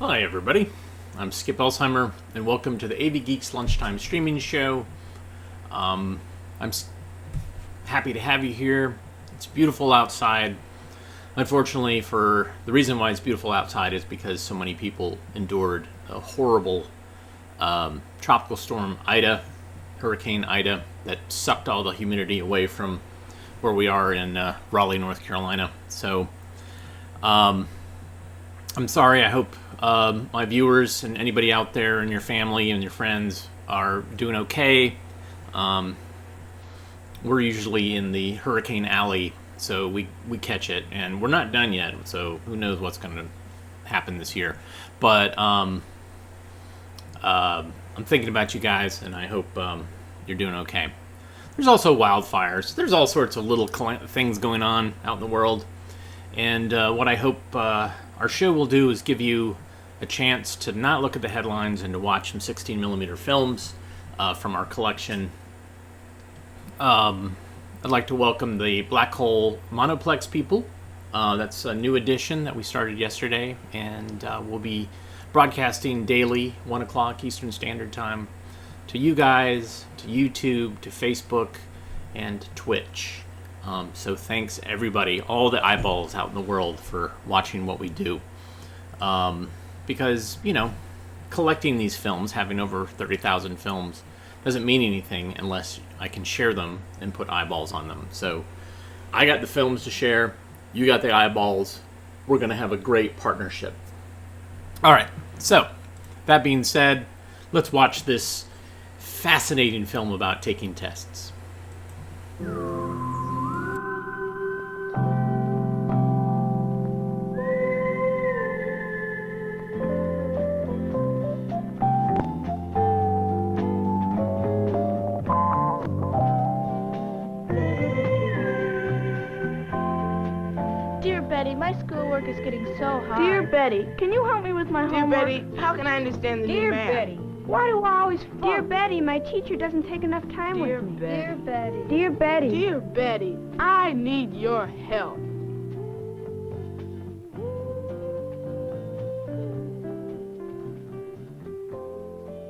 Hi everybody, I'm Skip Elsheimer, and welcome to the AV Geeks Lunchtime streaming show. I'm happy to have you here. It's beautiful outside. Unfortunately, for the reason why it's beautiful outside is because so many people endured a horrible tropical storm Hurricane Ida, that sucked all the humidity away from where we are in Raleigh, North Carolina. So, I'm sorry. I hope my viewers and anybody out there and your family and your friends are doing okay. We're usually in the hurricane alley, so we catch it, and we're not done yet, so who knows what's going to happen this year. But I'm thinking about you guys, and I hope you're doing okay. There's also wildfires. There's all sorts of little things going on out in the world. And what I hope our show will do is give you a chance to not look at the headlines and to watch some 16mm films from our collection. I'd like to welcome the Black Hole Monoplex people. That's a new edition that we started yesterday, and we'll be broadcasting daily, 1 o'clock Eastern Standard Time, to you guys, to YouTube, to Facebook, and to Twitch. So thanks everybody, all the eyeballs out in the world, for watching what we do. Because, you know, collecting these films, having over 30,000 films, doesn't mean anything unless I can share them and put eyeballs on them. So I got the films to share, you got the eyeballs, we're going to have a great partnership. Alright, so that being said, let's watch this fascinating film about taking tests. My schoolwork is getting so hard. Dear Betty, can you help me with my homework? Dear Betty, how can I understand the new math? Dear Betty, why do I always fall? Dear Betty, my teacher doesn't take enough time Dear with me. Betty. Dear Betty. Dear Betty. Dear Betty, I need your help.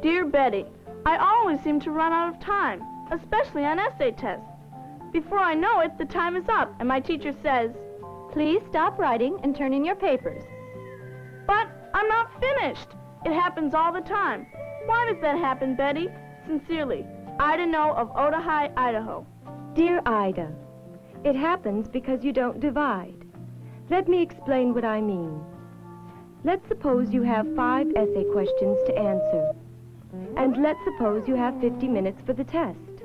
Dear Betty, I always seem to run out of time, especially on essay tests. Before I know it, the time is up, and my teacher says, "Please stop writing and turn in your papers." "But I'm not finished." It happens all the time. Why does that happen, Betty? Sincerely, Ida No of Otahi, Idaho. Dear Ida, it happens because you don't divide. Let me explain what I mean. Let's suppose you have 5 essay questions to answer. And let's suppose you have 50 minutes for the test.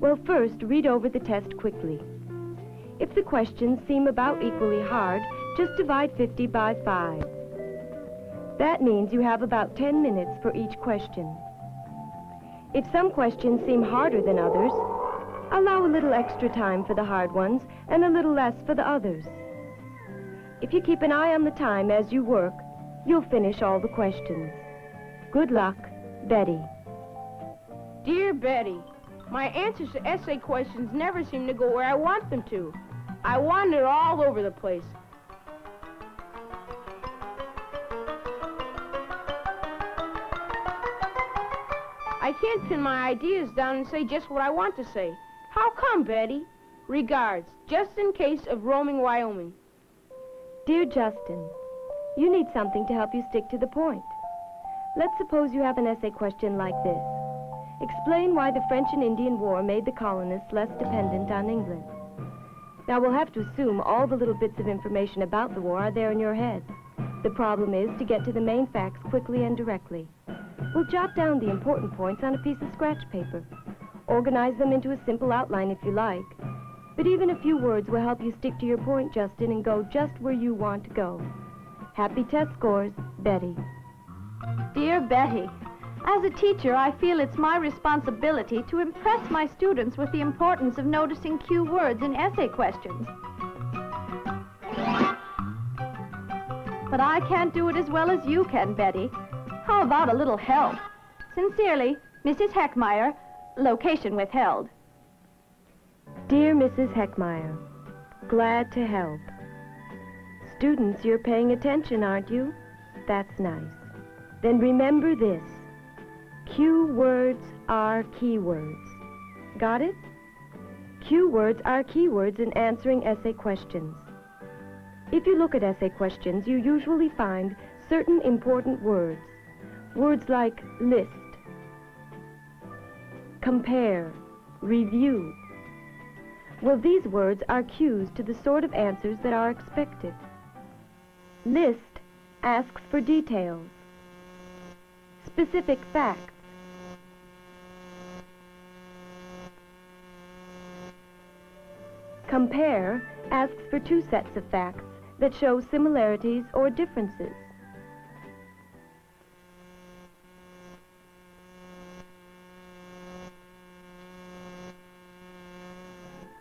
Well, first, read over the test quickly. If the questions seem about equally hard, just divide 50 by 5. That means you have about 10 minutes for each question. If some questions seem harder than others, allow a little extra time for the hard ones and a little less for the others. If you keep an eye on the time as you work, you'll finish all the questions. Good luck, Betty. Dear Betty, my answers to essay questions never seem to go where I want them to. I wander all over the place. I can't pin my ideas down and say just what I want to say. How come, Betty? Regards, just in case of roaming Wyoming. Dear Justin, you need something to help you stick to the point. Let's suppose you have an essay question like this. Explain why the French and Indian War made the colonists less dependent on England. Now, we'll have to assume all the little bits of information about the war are there in your head. The problem is to get to the main facts quickly and directly. We'll jot down the important points on a piece of scratch paper. Organize them into a simple outline if you like. But even a few words will help you stick to your point, Justin, and go just where you want to go. Happy test scores, Betty. Dear Betty, as a teacher, I feel it's my responsibility to impress my students with the importance of noticing cue words in essay questions. But I can't do it as well as you can, Betty. How about a little help? Sincerely, Mrs. Heckmeyer, location withheld. Dear Mrs. Heckmeyer, glad to help. Students, you're paying attention, aren't you? That's nice. Then remember this. Cue words are keywords. Got it? Cue words are keywords in answering essay questions. If you look at essay questions, you usually find certain important words. Words like list, compare, review. Well, these words are cues to the sort of answers that are expected. List asks for details, specific facts. Compare asks for two sets of facts that show similarities or differences.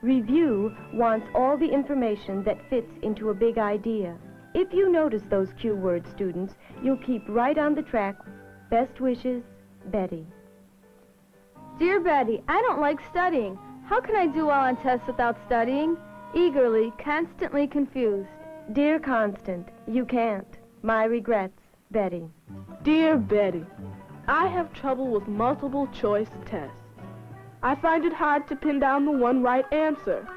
Review wants all the information that fits into a big idea. If you notice those cue words, students, you'll keep right on the track. Best wishes, Betty. Dear Betty, I don't like studying. How can I do well on tests without studying? Eagerly, constantly confused. Dear Constant, you can't. My regrets, Betty. Dear Betty, I have trouble with multiple choice tests. I find it hard to pin down the one right answer.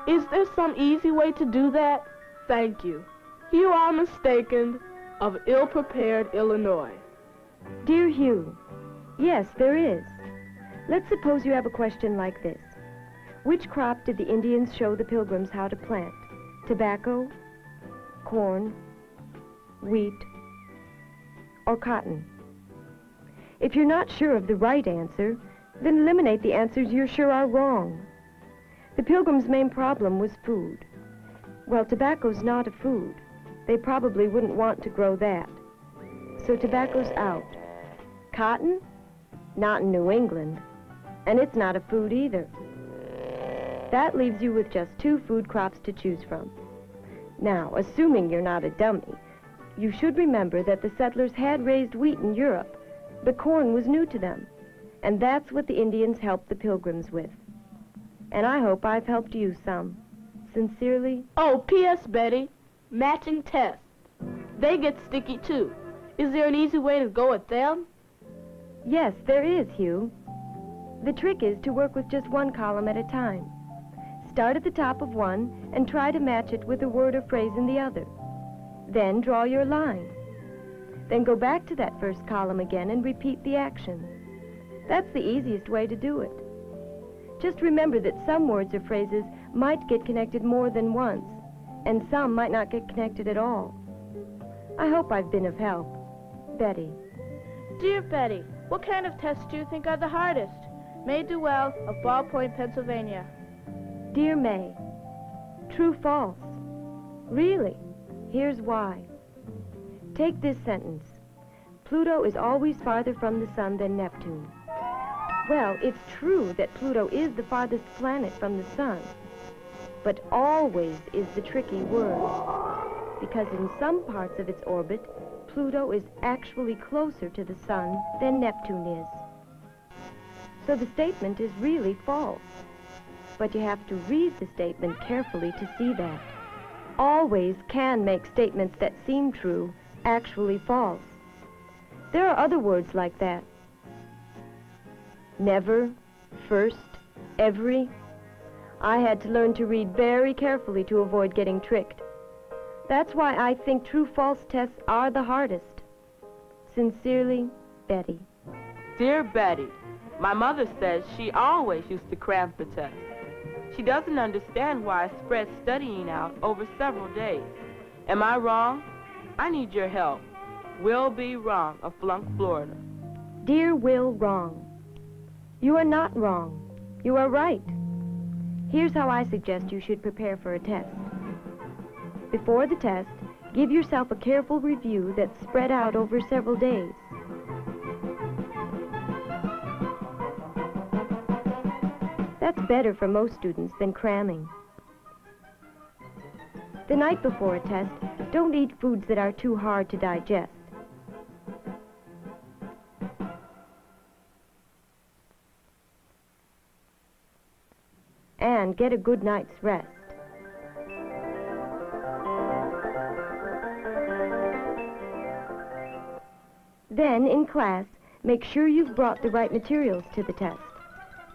Is there some easy way to do that? Thank you. You are mistaken, of ill-prepared Illinois. Dear Hugh, yes, there is. Let's suppose you have a question like this. Which crop did the Indians show the Pilgrims how to plant? Tobacco, corn, wheat, or cotton? If you're not sure of the right answer, then eliminate the answers you're sure are wrong. The Pilgrims' main problem was food. Well, tobacco's not a food. They probably wouldn't want to grow that. So tobacco's out. Cotton? Not in New England. And it's not a food either. That leaves you with just two food crops to choose from. Now, assuming you're not a dummy, you should remember that the settlers had raised wheat in Europe, but corn was new to them. And that's what the Indians helped the Pilgrims with. And I hope I've helped you some. Sincerely, Oh, P.S. Betty, matching tests. They get sticky too. Is there an easy way to go at them? yes, there is, Hugh. The trick is to work with just one column at a time. Start at the top of one and try to match it with a word or phrase in the other. Then draw your line. Then go back to that first column again and repeat the action. That's the easiest way to do it. Just remember that some words or phrases might get connected more than once, and some might not get connected at all. I hope I've been of help. Betty. Dear Betty, what kind of tests do you think are the hardest? May Duell of Ball Point, Pennsylvania. Dear May, true, false. Really? Here's why. Take this sentence. Pluto is always farther from the sun than Neptune. Well, it's true that Pluto is the farthest planet from the sun. But always is the tricky word. Because in some parts of its orbit, Pluto is actually closer to the sun than Neptune is. So the statement is really false. But you have to read the statement carefully to see that. Always can make statements that seem true actually false. There are other words like that. Never, first, every. I had to learn to read very carefully to avoid getting tricked. That's why I think true-false tests are the hardest. Sincerely, Betty. Dear Betty, my mother says she always used to cramp the test. She doesn't understand why I spread studying out over several days. Am I wrong? I need your help. Will be wrong of Flunk, Florida. Dear Will, wrong. You are not wrong. You are right. Here's how I suggest you should prepare for a test. Before the test, give yourself a careful review that's spread out over several days. That's better for most students than cramming. The night before a test, don't eat foods that are too hard to digest. and get a good night's rest. Then, in class, make sure you've brought the right materials to the test.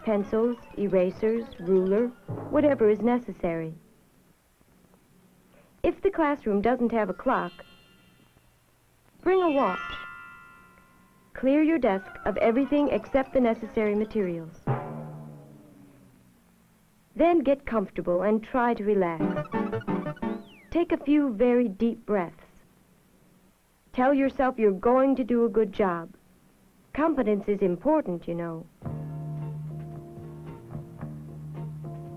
Pencils, erasers, ruler, whatever is necessary. If the classroom doesn't have a clock, bring a watch. Clear your desk of everything except the necessary materials. Then get comfortable and try to relax. Take a few very deep breaths. Tell yourself you're going to do a good job. Confidence is important, you know.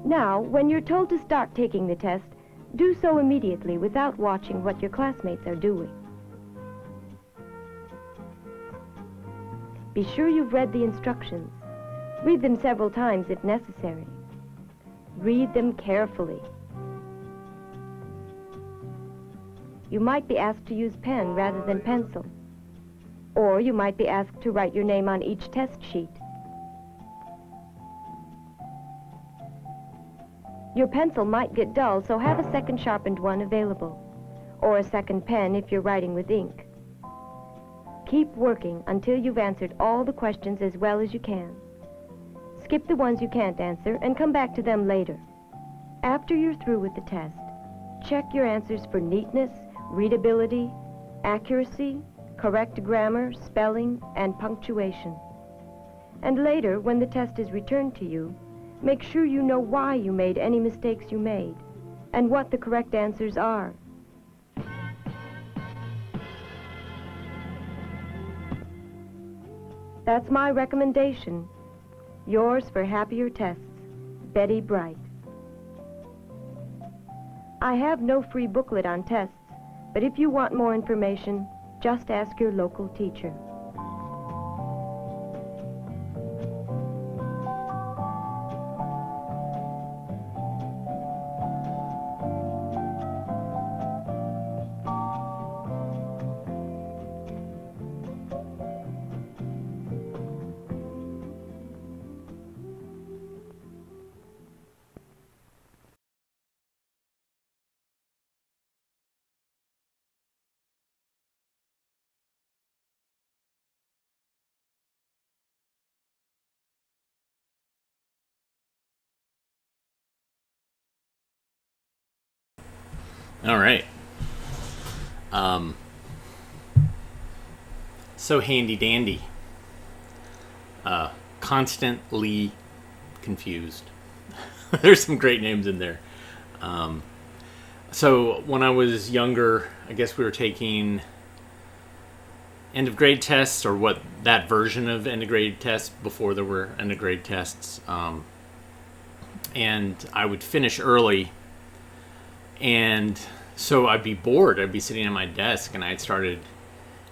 Now, when you're told to start taking the test, do so immediately without watching what your classmates are doing. Be sure you've read the instructions. Read them several times if necessary. Read them carefully. You might be asked to use pen rather than pencil. Or you might be asked to write your name on each test sheet. Your pencil might get dull, so have a second sharpened one available, or a second pen if you're writing with ink. Keep working until you've answered all the questions as well as you can. Skip the ones you can't answer and come back to them later. After you're through with the test, check your answers for neatness, readability, accuracy, correct grammar, spelling, and punctuation. And later, when the test is returned to you, make sure you know why you made any mistakes you made and what the correct answers are. That's my recommendation. Yours for happier tests, Betty Bright. I have no free booklet on tests, but if you want more information, just ask your local teacher. All right. So handy dandy. Constantly confused. There's some great names in there. So when I was younger, I guess we were taking end of grade tests, or what that version of end of grade tests before there were end of grade tests. And I would finish early. And so I'd be bored. I'd be sitting at my desk, and I had started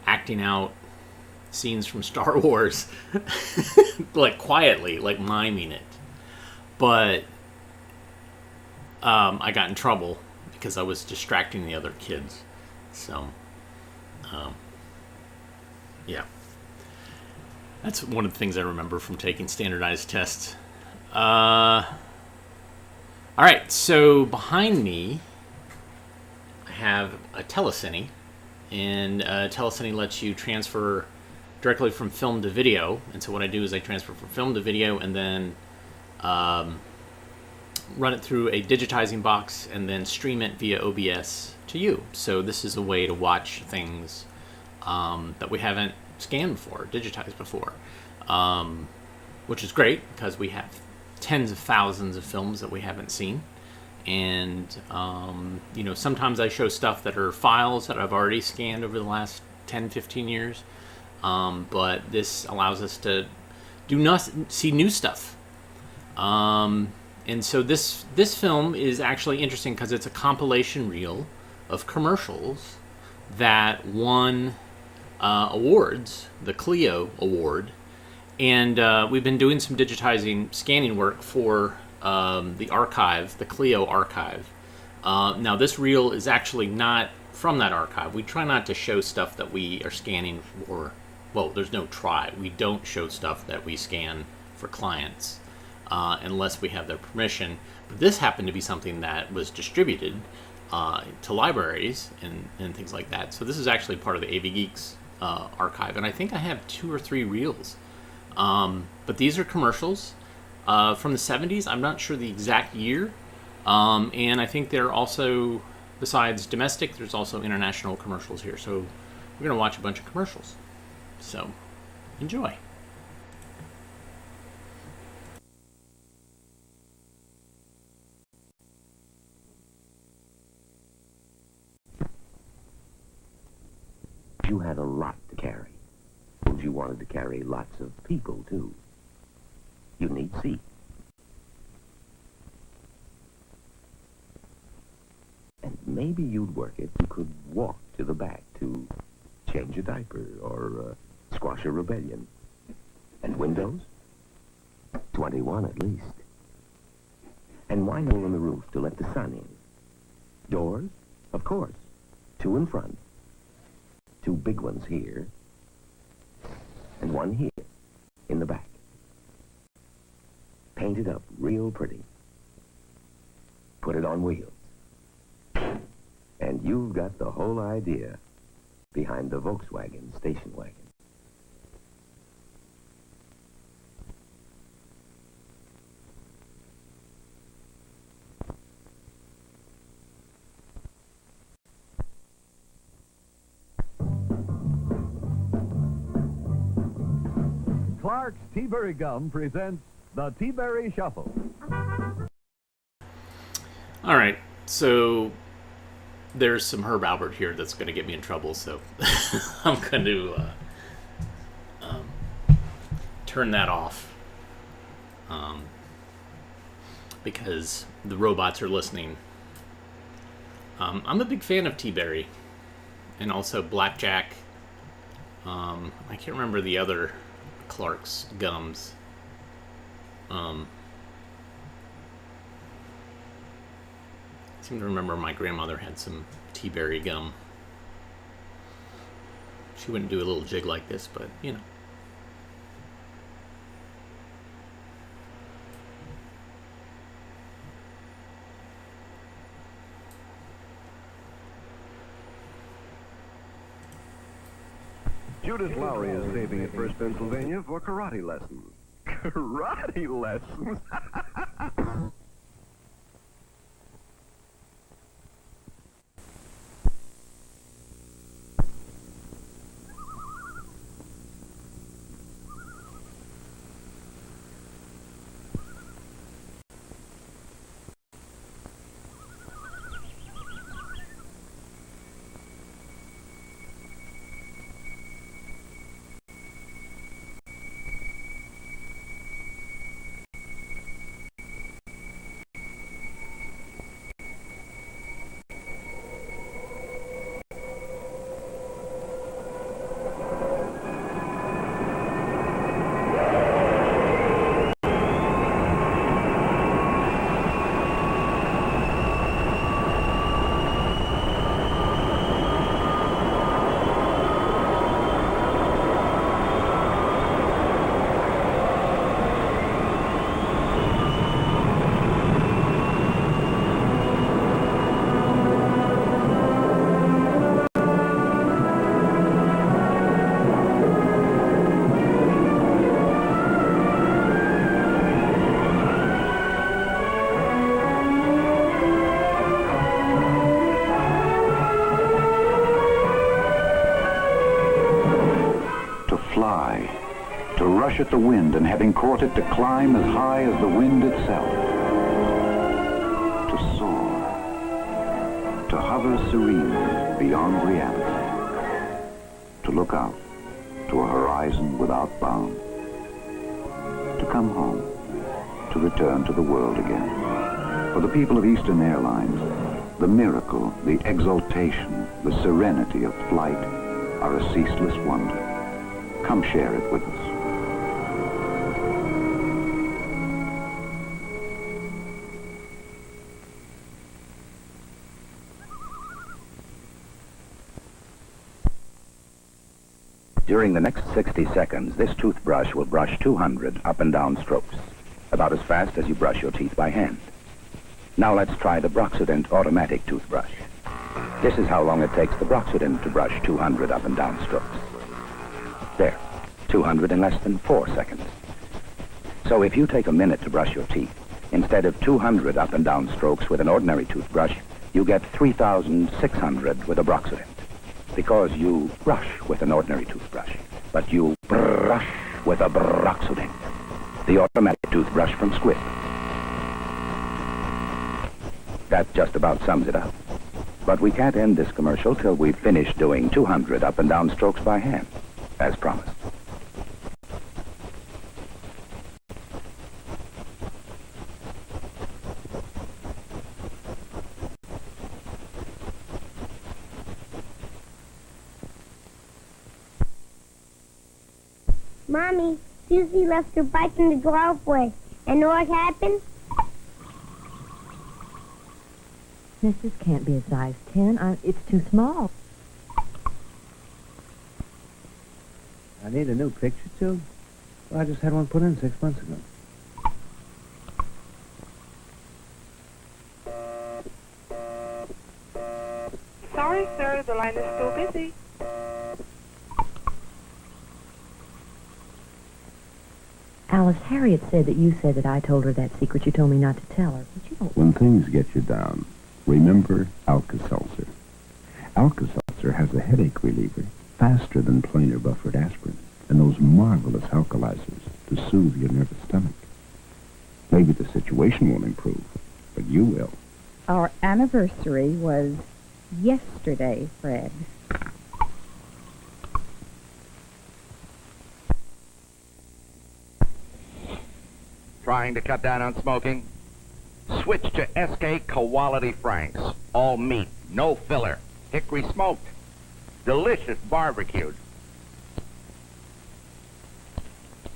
acting out scenes from Star Wars, like quietly, like miming it. But I got in trouble because I was distracting the other kids. So, yeah. That's one of the things I remember from taking standardized tests. All right, so behind me, have a telecine, and telecine lets you transfer directly from film to video. And so what I do is I transfer from film to video and then run it through a digitizing box and then stream it via OBS to you. So this is a way to watch things that we haven't scanned before, digitized before, which is great because we have tens of thousands of films that we haven't seen. And, sometimes I show stuff that are files that I've already scanned over the last 10, 15 years. But this allows us to see new stuff. And so this film is actually interesting because it's a compilation reel of commercials that won awards, the Clio Award. And we've been doing some digitizing scanning work for the archive, the Clio archive. Now this reel is actually not from that archive. We try not to show stuff that we are scanning for. Well, there's no try. We don't show stuff that we scan for clients. unless we have their permission. But this happened to be something that was distributed to libraries and things like that. So this is actually part of the AV Geeks archive, and I think I have 2 or 3 reels. But these are commercials from the 70s. I'm not sure the exact year. And I think they're also, besides domestic, there's also international commercials here. So we're going to watch a bunch of commercials. So enjoy. You had a lot to carry. You wanted to carry lots of people, too. You need seats. And maybe you'd work it. You could walk to the back to change a diaper or squash a rebellion. And windows? 21 at least. And wine hole in the roof to let the sun in. Doors? Of course. 2 in front. 2 big ones here. And 1 here, in the back. Painted up real pretty. Put it on wheels. And you've got the whole idea behind the Volkswagen station wagon. Clark's Tea-Berry Gum presents the Tea-Berry Shuffle. All right, so there's some Herb Albert here that's going to get me in trouble, so I'm going to turn that off because the robots are listening. I'm a big fan of Tea-Berry and also Blackjack. I can't remember the other Clark's gums. I seem to remember my grandmother had some Tea-Berry gum. She wouldn't do a little jig like this, but you know. Judith Lowry is saving at First Pennsylvania for karate lessons. Karate lessons? To rush at the wind and having caught it to climb as high as the wind itself. To soar. To hover serenely beyond reality. To look out to a horizon without bound. To come home. To return to the world again. For the people of Eastern Airlines, the miracle, the exaltation, the serenity of flight are a ceaseless wonder. Come share it with us. During the next 60 seconds, this toothbrush will brush 200 up and down strokes. about as fast as you brush your teeth by hand. Now let's try the Broxident automatic toothbrush. This is how long it takes the Broxident to brush 200 up and down strokes. There, 200 in less than 4 seconds. So if you take a minute to brush your teeth, instead of 200 up and down strokes with an ordinary toothbrush, you get 3,600 with a Broxident. Because you brush with an ordinary toothbrush, but you brush with a Broxident, the automatic toothbrush from Squibb. That just about sums it up. But we can't end this commercial till we've finished doing 200 up and down strokes by hand, as promised. Mommy, Susie left her bike in the driveway. And know what happened? Miss, this can't be a size 10. It's too small. I need a new picture tube? Well, I just had one put in 6 months ago. Sorry, sir, the line is still busy. Alice, Harriet said that you said that I told her that secret you told me not to tell her. But you don't... When things get you down, remember Alka-Seltzer. Alka-Seltzer has a headache reliever faster than plain or buffered aspirin, and those marvelous alkalizers to soothe your nervous stomach. Maybe the situation won't improve, but you will. Our anniversary was yesterday, Fred. Trying to cut down on smoking? Switch to SK Quality Franks. All meat, no filler. Hickory smoked. Delicious barbecued.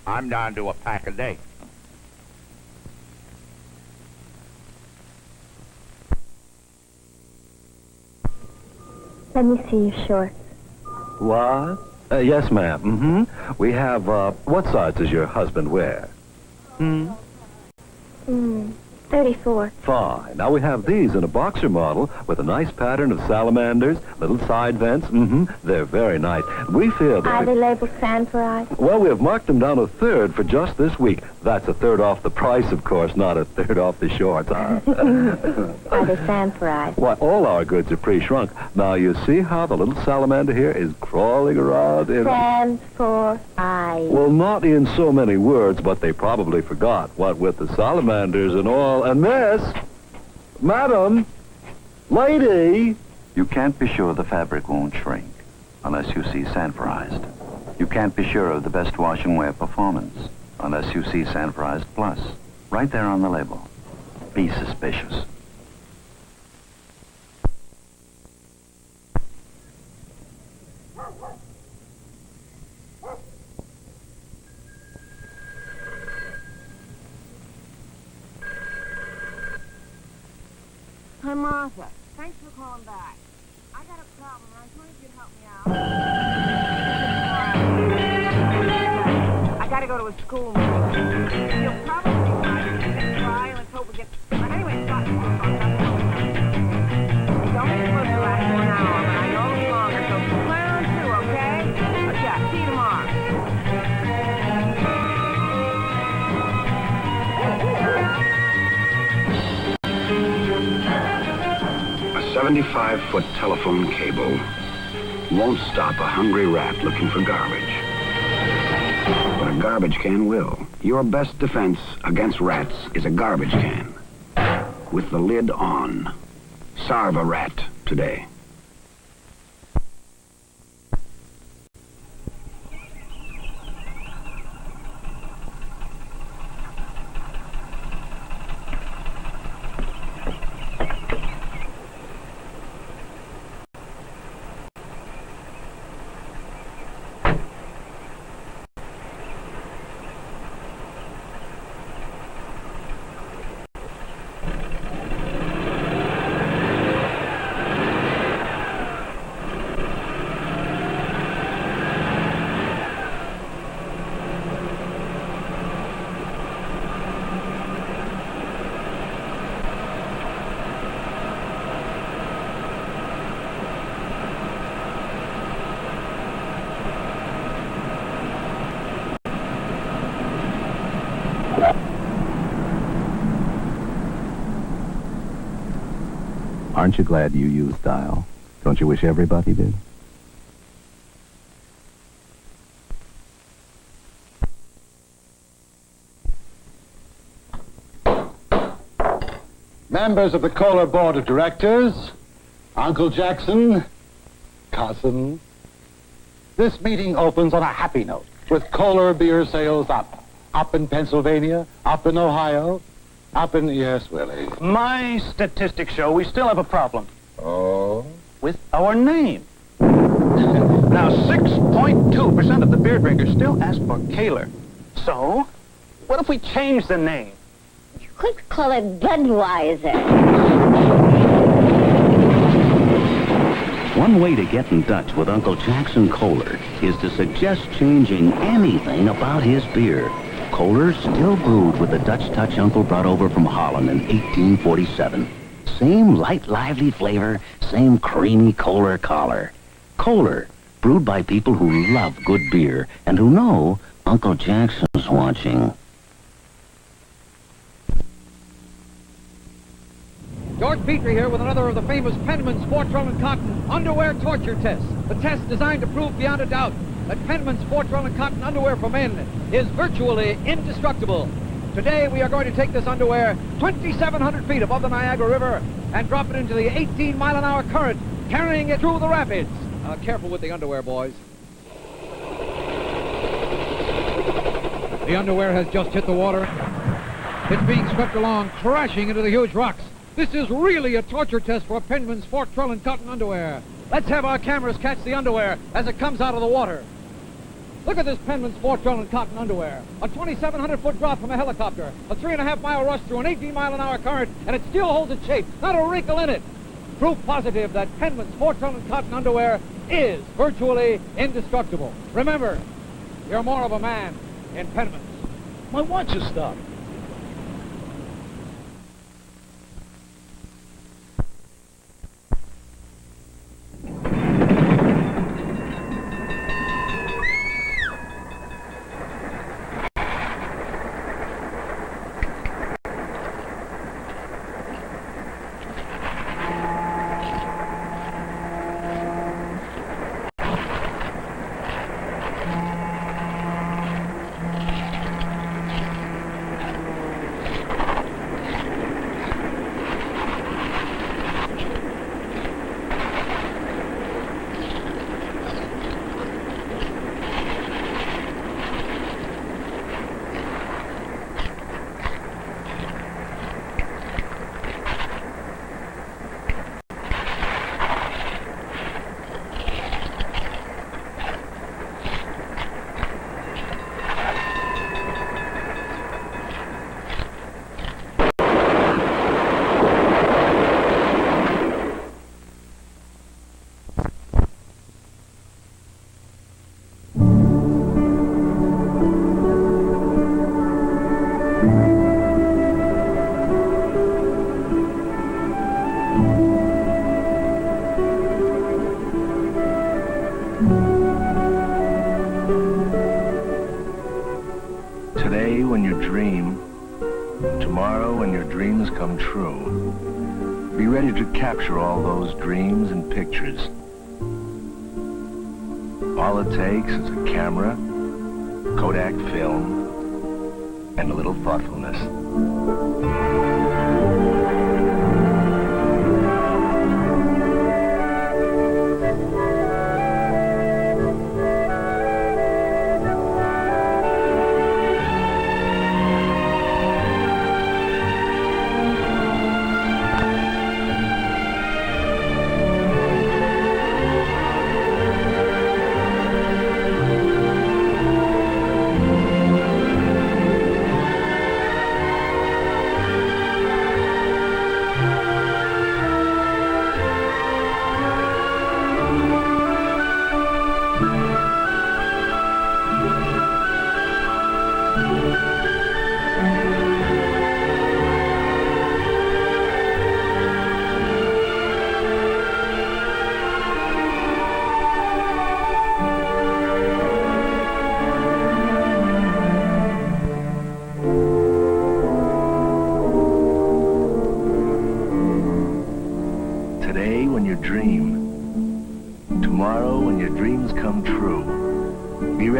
I'm down to a pack a day. Let me see your shorts. What? Yes, ma'am. Mm-hmm. We have, what size does your husband wear? 34. Fine. Now we have these in a boxer model with a nice pattern of salamanders, little side vents. Mm-hmm. They're very nice. We feel that... Are they labeled Sanford? Well, we have marked them down a third for just this week. That's a third off the price, of course, not a third off the shorts. Are they Sanford? Why, all our goods are pre-shrunk. Now, you see how the little salamander here is crawling around in... Sanford. Well, not in so many words, but they probably forgot what with the salamanders and all. And miss, madam, lady... You can't be sure the fabric won't shrink unless you see Sanforized. You can't be sure of the best wash and wear performance unless you see Sanforized Plus. Right there on the label. Be suspicious. Hi, Martha. Thanks for calling back. I got a problem, and I was wondering if you'd help me out. I gotta go to a school meeting. You'll probably try, and let's hope we get... Anyway, it's got to work on that. It's only supposed to last 1 hour, but I know it's longer, so plan on 2, okay? Yeah, see you tomorrow. 75-foot telephone cable won't stop a hungry rat looking for garbage. But a garbage can will. Your best defense against rats is a garbage can with the lid on. Sarve a rat today. Aren't you glad you used style? Don't you wish everybody did? Members of the Kohler Board of Directors, Uncle Jackson, cousin. This meeting opens on a happy note, with Kohler beer sales up. Up in Pennsylvania, up in Ohio, up in... Yes, Willie. My statistics show we still have a problem. Oh? With our name. Now, 6.2% of the beer drinkers still ask for Kohler. So, what if we change the name? You could call it Budweiser. One way to get in touch with Uncle Jackson Kohler is to suggest changing anything about his beer. Kohler's still brewed with the Dutch touch Uncle brought over from Holland in 1847. Same light, lively flavor, same creamy Kohler collar. Kohler, brewed by people who love good beer and who know Uncle Jackson's watching. George Petrie here with another of the famous Penman's Fortrell and Cotton underwear torture tests. The test designed to prove beyond a doubt that Penman's Fortrell and Cotton underwear for men is virtually indestructible. Today we are going to take this underwear 2,700 feet above the Niagara River and drop it into the 18-mile-an-hour current, carrying it through the rapids. Careful with the underwear, boys. The underwear has just hit the water. It's being swept along, crashing into the huge rocks. This is really a torture test for Penman's Fortrell and Cotton underwear. Let's have our cameras catch the underwear as it comes out of the water. Look at this Penman's Fortrell and Cotton underwear. A 2,700-foot drop from a helicopter, a 3.5-mile rush through an 18-mile-an-hour current, and it still holds its shape, not a wrinkle in it. Proof positive that Penman's Fortrell and Cotton underwear is virtually indestructible. Remember, you're more of a man in Penman's. My watch has stopped. Today, when you dream, tomorrow, when your dreams come true, be ready to capture all those dreams and pictures. All it takes is a camera, Kodak film, and a little thoughtfulness.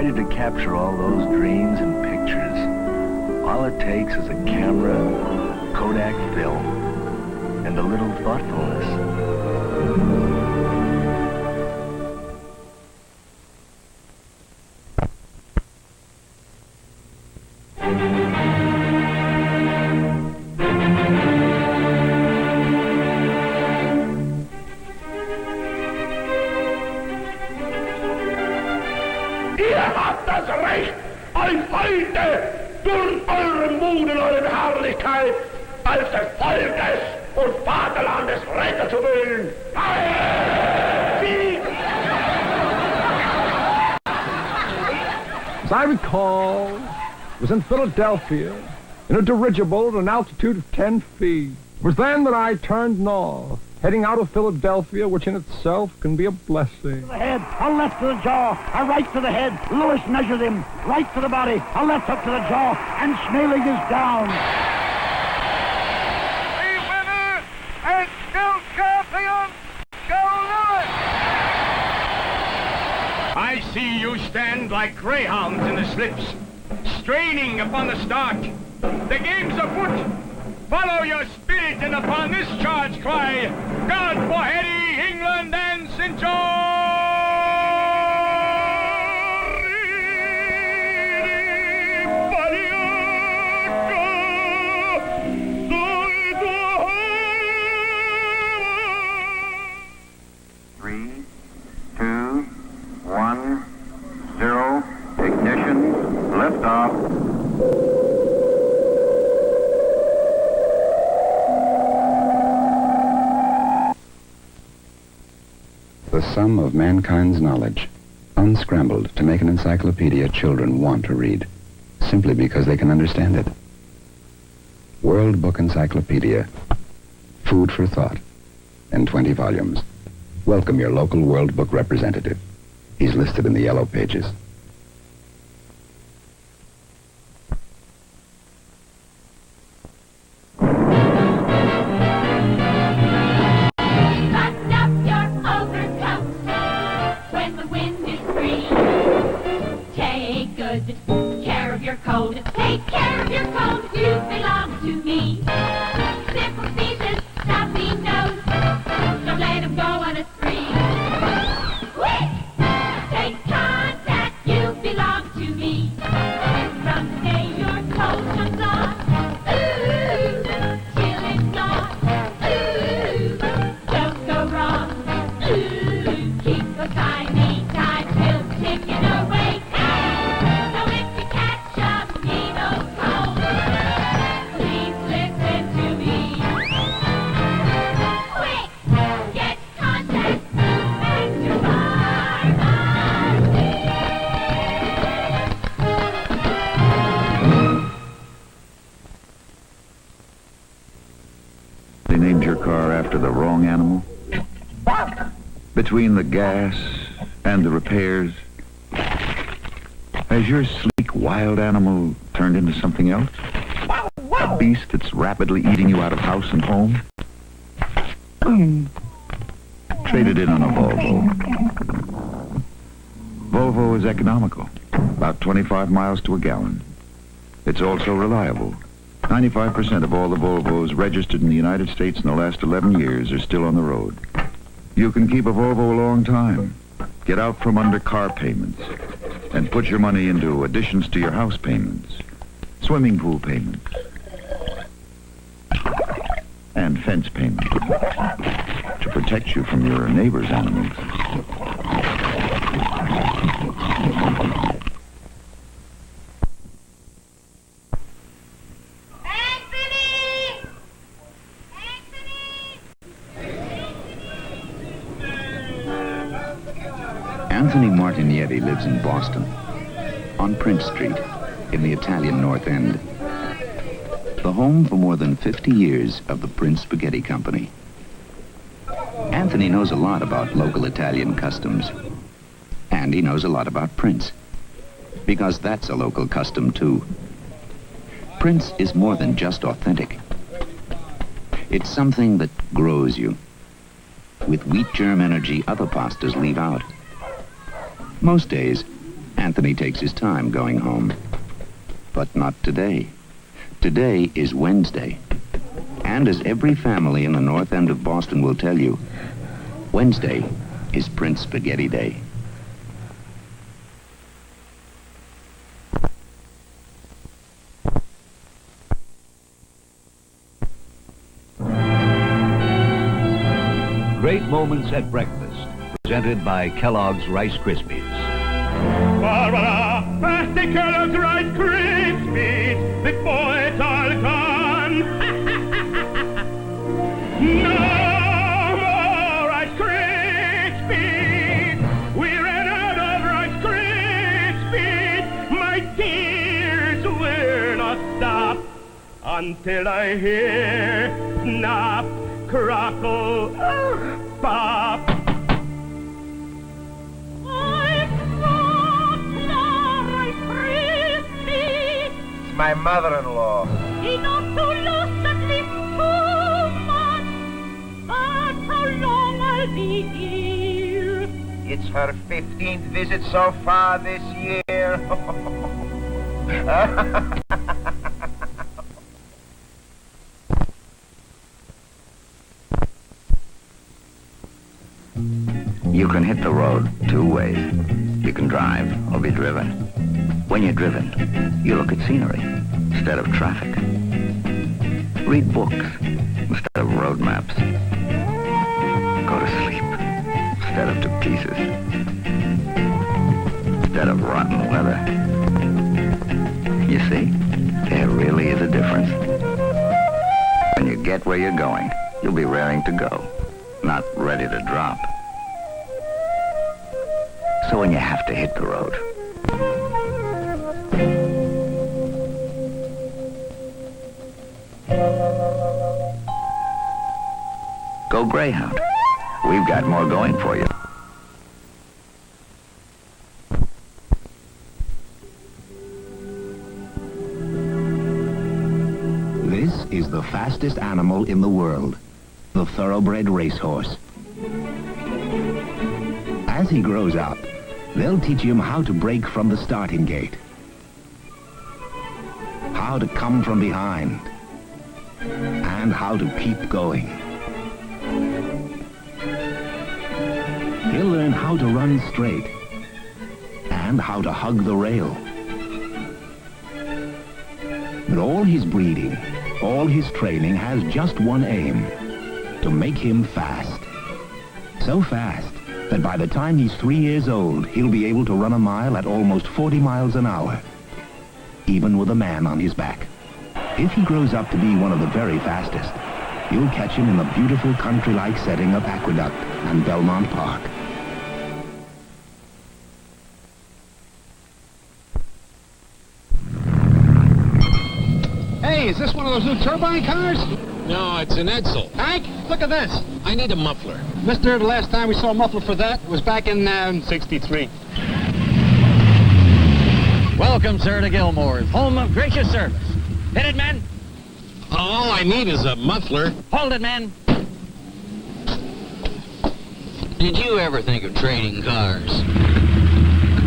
ready to capture all those dreams and pictures. All it takes is a camera, Kodak film, and a little thoughtfulness. Ihr habt das Recht, euch heute durch euren Mut und eure Beharrlichkeit als des Volkes und Vaterlandes Retter zu wählen. As I recall, it was in Philadelphia, in a dirigible at an altitude of 10 feet. It was then that I turned north, heading out of Philadelphia, which in itself can be a blessing. To the head, a left to the jaw, a right to the head. Lewis measured him. Right to the body, a left up to the jaw, and Schmeling is down. The winner and still champion, Joe Lewis. I see you stand like greyhounds in the slips, straining upon the start. The game's afoot. Follow your spirit, and upon this charge cry, God for Hetty, England, and St. Three, two, 1, 0. Ignition. Liftoff. The sum of mankind's knowledge, unscrambled to make an encyclopedia children want to read, simply because they can understand it. World Book Encyclopedia, food for thought, in 20 volumes. Welcome your local World Book representative. He's listed in the yellow pages. Take care of your coat, you belong to me. Simple speeches, stuffy nose, don't let him go on a spree. Quick! Take contact, you belong to me. From the day your coat comes on, ooh, till it's gone, ooh, don't go wrong, ooh, keep the tiny time pills ticking away. So if you catch a needle cold, please listen to me. Quick, get contact, and your They named your car after the wrong animal? Between the gas and the repairs, has your sleek wild animal turned into something else? A beast that's rapidly eating you out of house and home? Trade it in on a Volvo. Volvo is economical, about 25 miles to a gallon. It's also reliable. 95% of all the Volvos registered in the United States in the last 11 years are still on the road. You can keep a Volvo a long time, get out from under car payments, and put your money into additions to your house payments, swimming pool payments, and fence payments to protect you from your neighbor's animals. Anthony Martignetti lives in Boston, on Prince Street, in the Italian North End. The home for more than 50 years of the Prince Spaghetti Company. Anthony knows a lot about local Italian customs. And he knows a lot about Prince, because that's a local custom too. Prince is more than just authentic. It's something that grows you, with wheat germ energy other pastas leave out. Most days, Anthony takes his time going home. But not today. Today is Wednesday. And as every family in the north end of Boston will tell you, Wednesday is Prince Spaghetti Day. Great moments at breakfast, presented by Kellogg's Rice Krispies. Barbara, pass the Kellogg's Rice Krispies before it's all gone. No more Rice Krispies. We ran out of Rice Krispies. My tears will not stop until I hear snap, crackle, pop. My mother-in-law. It's her 15th visit so far this year. You can hit the road two ways. You can drive or be driven. When you're driven, you look at scenery instead of traffic. Read books instead of road maps. Go to sleep instead of to pieces. Instead of rotten weather. You see, there really is a difference. When you get where you're going, you'll be raring to go, not ready to drop. So when you have to hit the road, go Greyhound. We've got more going for you. This is the fastest animal in the world, the thoroughbred racehorse. As he grows up, they'll teach him how to break from the starting gate, how to come from behind, and how to keep going. He'll learn how to run straight and how to hug the rail. But all his breeding, all his training has just one aim, to make him fast. So fast that by the time he's 3 years old, he'll be able to run a mile at almost 40 miles an hour, even with a man on his back. If he grows up to be one of the very fastest, you'll catch him in the beautiful country-like setting of Aqueduct and Belmont Park. Hey, is this one of those new turbine cars? No, it's an Edsel. Hank, look at this. I need a muffler. Mister, the last time we saw a muffler for that was back in 63. Welcome, sir, to Gilmore's, home of gracious service. Hit it, men. All I need is a muffler. Hold it, men. Did you ever think of trading cars?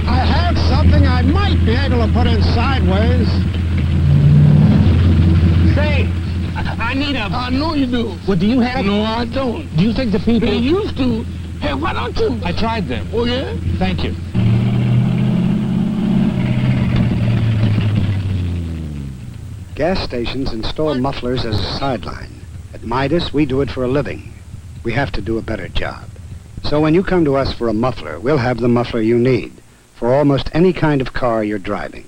I have something I might be able to put in sideways. Say, I need a... I know you do. What do you have? No, I don't. Do you think the people... They used to. Hey, why don't you? I tried them. Oh, yeah? Thank you. Gas stations install mufflers as a sideline. At Midas, we do it for a living. We have to do a better job. So when you come to us for a muffler, we'll have the muffler you need for almost any kind of car you're driving.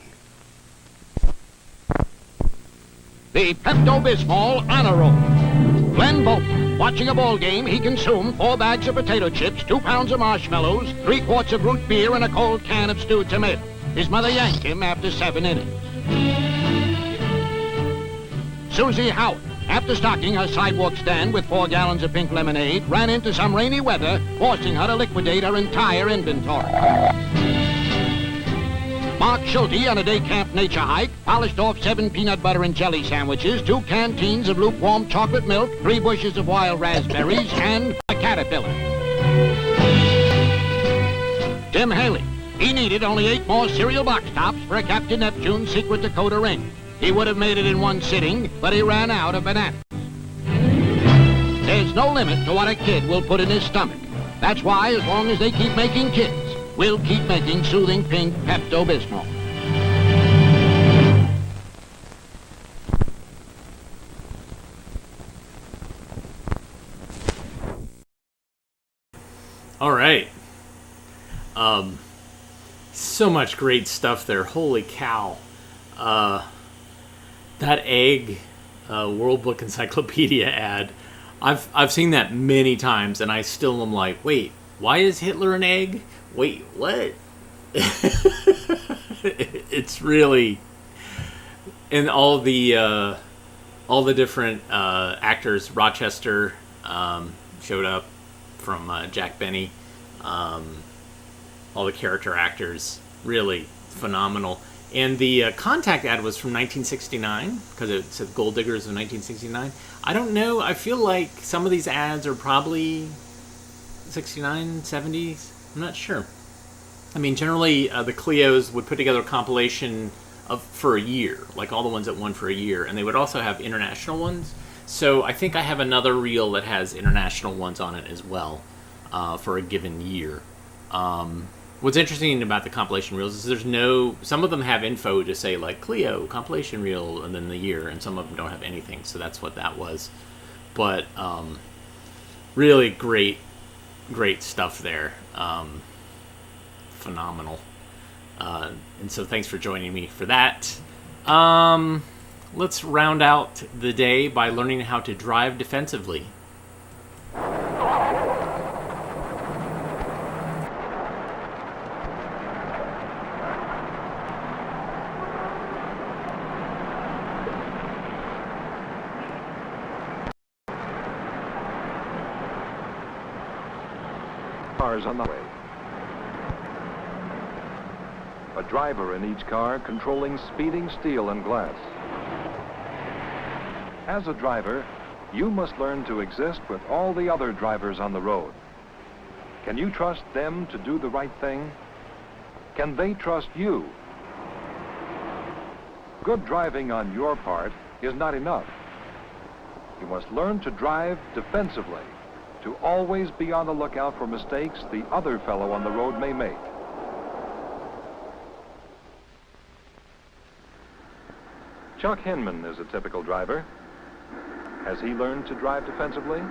The Pepto-Bismol Honor Roll. Glenn Bolton, watching a ball game, he consumed 4 bags of potato chips, 2 pounds of marshmallows, 3 quarts of root beer, and a cold can of stewed tomato. His mother yanked him after 7 innings. Susie Howard, after stocking her sidewalk stand with 4 gallons of pink lemonade, ran into some rainy weather, forcing her to liquidate her entire inventory. Mark Schulte, on a day camp nature hike, polished off 7 peanut butter and jelly sandwiches, 2 canteens of lukewarm chocolate milk, 3 bushes of wild raspberries, and a caterpillar. Tim Haley, He needed only 8 more cereal box tops for a Captain Neptune secret Dakota ring. He would have made it in one sitting, but he ran out of bananas. There's no limit to what a kid will put in his stomach. That's why, as long as they keep making kids, we'll keep making soothing pink Pepto-Bismol. All right. So much great stuff there. Holy cow. That egg World Book Encyclopedia ad, I've seen that many times, and I still am like, wait, why is Hitler an egg? Wait, what? It's really... And all the different actors, Rochester showed up from Jack Benny. All the character actors, really phenomenal. And the Contact ad was from 1969, because it said Gold Diggers of 1969. I don't know, I feel like some of these ads are probably 69, 70s. I'm not sure. I mean, generally, the Clios would put together a compilation for a year, like all the ones that won for a year, and they would also have international ones. So I think I have another reel that has international ones on it as well for a given year. What's interesting about the compilation reels is some of them have info to say like Clio, compilation reel, and then the year, and some of them don't have anything, so that's what that was. But really great stuff there. Phenomenal. And so thanks for joining me for that. Let's round out the day by learning how to drive defensively. Cars on the way. A driver in each car controlling speeding steel and glass. As a driver, you must learn to exist with all the other drivers on the road. Can you trust them to do the right thing? Can they trust you? Good driving on your part is not enough. You must learn to drive defensively, to always be on the lookout for mistakes the other fellow on the road may make. Chuck Hinman is a typical driver. Has he learned to drive defensively?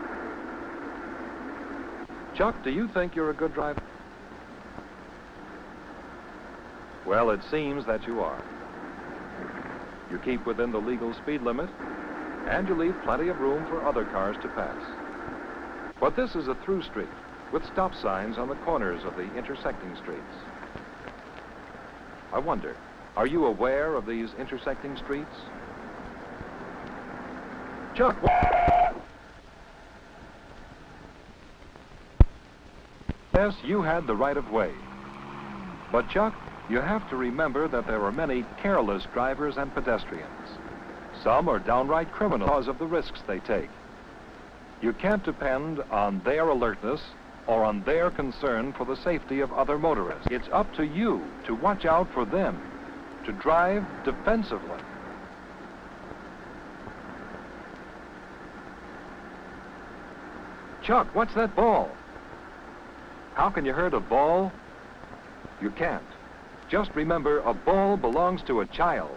Chuck, do you think you're a good driver? Well, it seems that you are. You keep within the legal speed limit, and you leave plenty of room for other cars to pass. But this is a through street with stop signs on the corners of the intersecting streets. I wonder, are you aware of these intersecting streets? Chuck! Yes, you had the right of way. But Chuck, you have to remember that there are many careless drivers and pedestrians. Some are downright criminals because of the risks they take. You can't depend on their alertness or on their concern for the safety of other motorists. It's up to you to watch out for them, to drive defensively. Chuck, what's that ball? How can you hurt a ball? You can't. Just remember, a ball belongs to a child.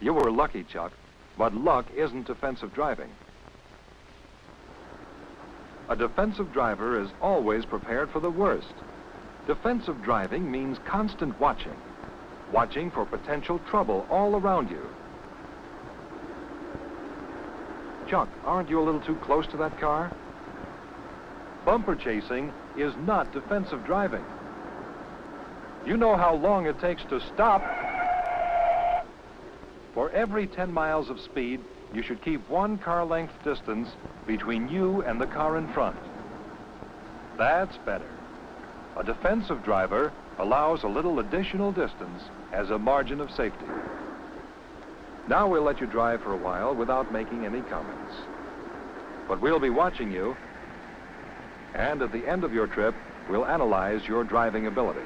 You were lucky, Chuck, but luck isn't defensive driving. A defensive driver is always prepared for the worst. Defensive driving means constant watching. Watching for potential trouble all around you. Chuck, aren't you a little too close to that car? Bumper chasing is not defensive driving. You know how long it takes to stop. For every 10 miles of speed, you should keep 1 car length distance between you and the car in front. That's better. A defensive driver allows a little additional distance as a margin of safety. Now we'll let you drive for a while without making any comments. But we'll be watching you, And at the end of your trip, we'll analyze your driving ability.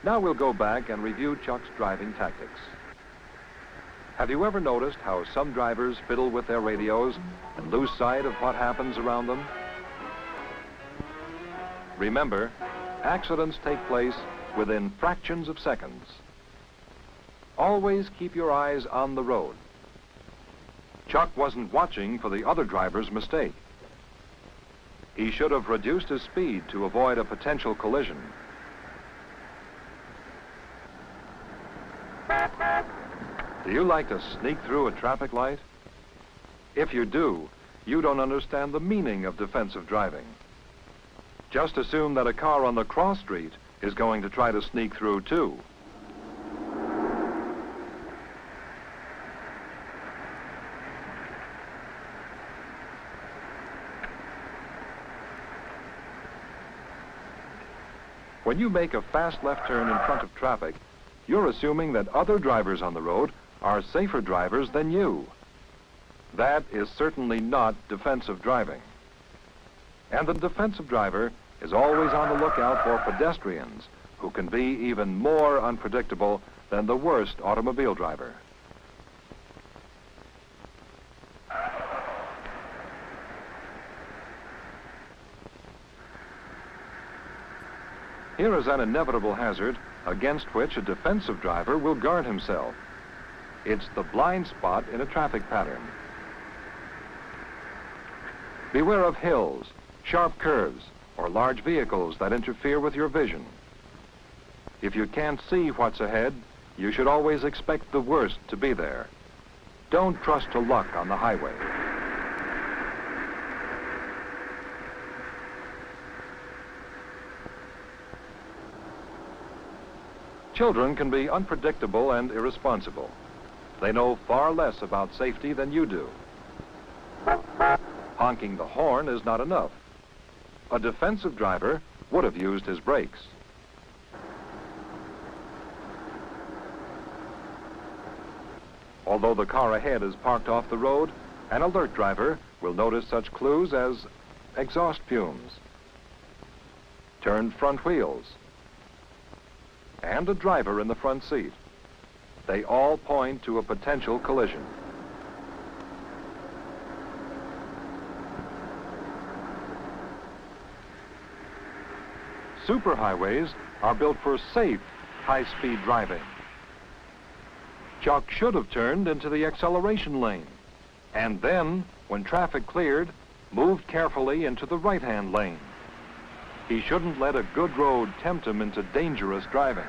Now we'll go back and review Chuck's driving tactics. Have you ever noticed how some drivers fiddle with their radios and lose sight of what happens around them? Remember, accidents take place within fractions of seconds. Always keep your eyes on the road. Chuck wasn't watching for the other driver's mistake. He should have reduced his speed to avoid a potential collision. Do you like to sneak through a traffic light? If you do, you don't understand the meaning of defensive driving. Just assume that a car on the cross street is going to try to sneak through too. When you make a fast left turn in front of traffic, you're assuming that other drivers on the road are safer drivers than you. That is certainly not defensive driving. And the defensive driver is always on the lookout for pedestrians who can be even more unpredictable than the worst automobile driver. Here is an inevitable hazard against which a defensive driver will guard himself. It's the blind spot in a traffic pattern. Beware of hills, sharp curves, or large vehicles that interfere with your vision. If you can't see what's ahead, you should always expect the worst to be there. Don't trust to luck on the highway. Children can be unpredictable and irresponsible. They know far less about safety than you do. Honking the horn is not enough. A defensive driver would have used his brakes. Although the car ahead is parked off the road, an alert driver will notice such clues as exhaust fumes, turned front wheels, and a driver in the front seat. They all point to a potential collision. Superhighways are built for safe, high-speed driving. Chuck should have turned into the acceleration lane, and then, when traffic cleared, moved carefully into the right-hand lane. He shouldn't let a good road tempt him into dangerous driving.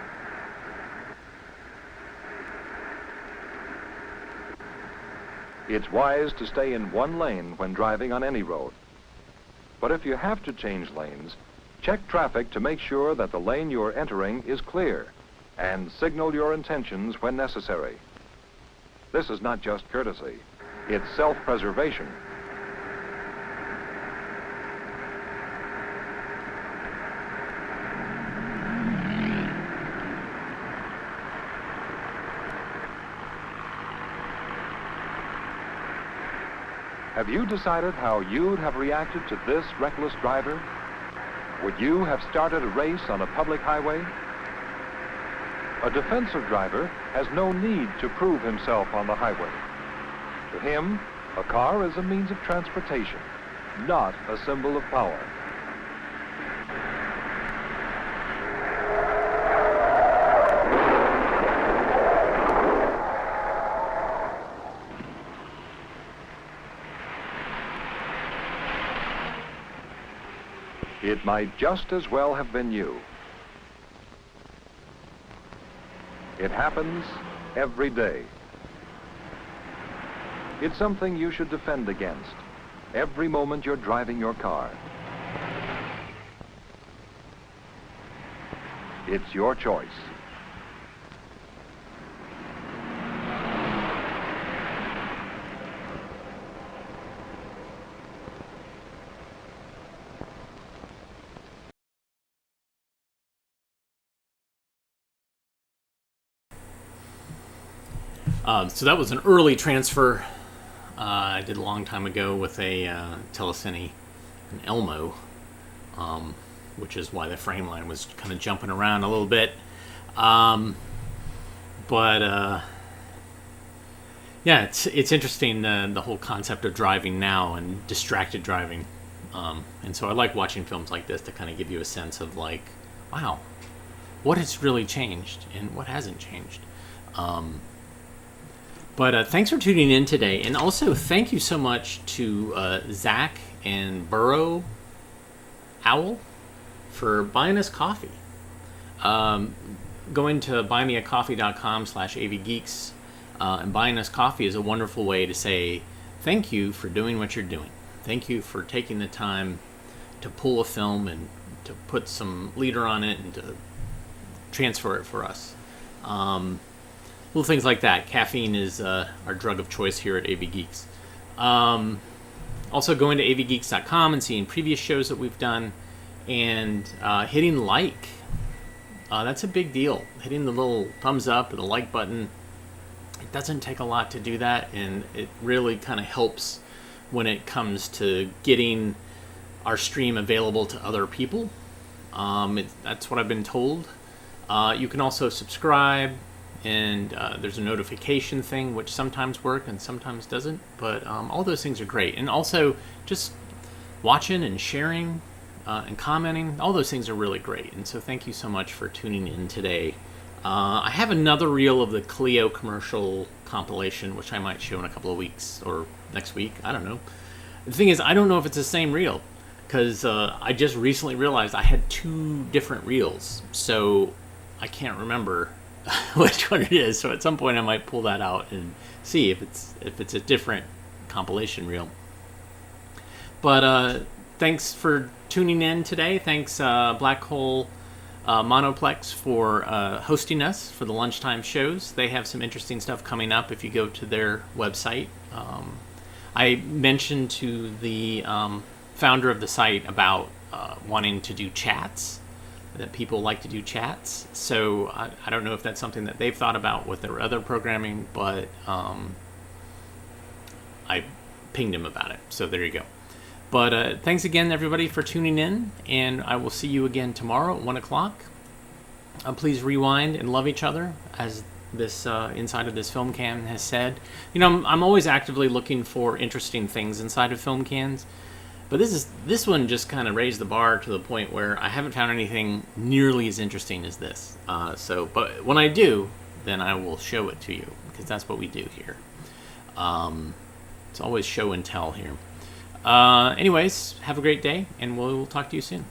It's wise to stay in one lane when driving on any road. But if you have to change lanes, check traffic to make sure that the lane you're entering is clear, and signal your intentions when necessary. This is not just courtesy, it's self-preservation. Have you decided how you'd have reacted to this reckless driver? Would you have started a race on a public highway? A defensive driver has no need to prove himself on the highway. To him, a car is a means of transportation, not a symbol of power. It might just as well have been you. It happens every day. It's something you should defend against every moment you're driving your car. It's your choice. So that was an early transfer I did a long time ago with a Telecine, an Elmo, which is why the frame line was kind of jumping around a little bit. Yeah, it's interesting, the whole concept of driving now and distracted driving. And so I like watching films like this to kind of give you a sense of like, wow, what has really changed and what hasn't changed. But thanks for tuning in today. And also thank you so much to Zach and Burrow Owl for buying us coffee. Going to buymeacoffee.com/avgeeks and buying us coffee is a wonderful way to say thank you for doing what you're doing. Thank you for taking the time to pull a film and to put some leader on it and to transfer it for us. Little things like that. Caffeine is our drug of choice here at AV Geeks. Also going to avgeeks.com and seeing previous shows that we've done and hitting like. That's a big deal. Hitting the little thumbs up or the like button. It doesn't take a lot to do that, and it really kind of helps when it comes to getting our stream available to other people. That's what I've been told. You can also subscribe. And there's a notification thing, which sometimes works and sometimes doesn't. But all those things are great. And also, just watching and sharing and commenting, all those things are really great. And so thank you so much for tuning in today. I have another reel of the Clio commercial compilation, which I might show in a couple of weeks or next week. I don't know. The thing is, I don't know if it's the same reel, because I just recently realized I had 2 different reels. So I can't remember which one it is, so at some point I might pull that out and see if it's a different compilation reel. But thanks for tuning in today. Thanks Black Hole Monoplex for hosting us for the lunchtime shows. They have some interesting stuff coming up if you go to their website. I mentioned to the founder of the site about wanting to do chats, that people like to do chats. So I don't know if that's something that they've thought about with their other programming, but I pinged him about it. So there you go. But thanks again, everybody, for tuning in, and I will see you again tomorrow at 1 o'clock. Please rewind and love each other, as this inside of this film can has said. You know, I'm always actively looking for interesting things inside of film cans, but this one just kind of raised the bar to the point where I haven't found anything nearly as interesting as this. But when I do, then I will show it to you, because that's what we do here. It's always show and tell here. Anyways, have a great day, and we'll talk to you soon.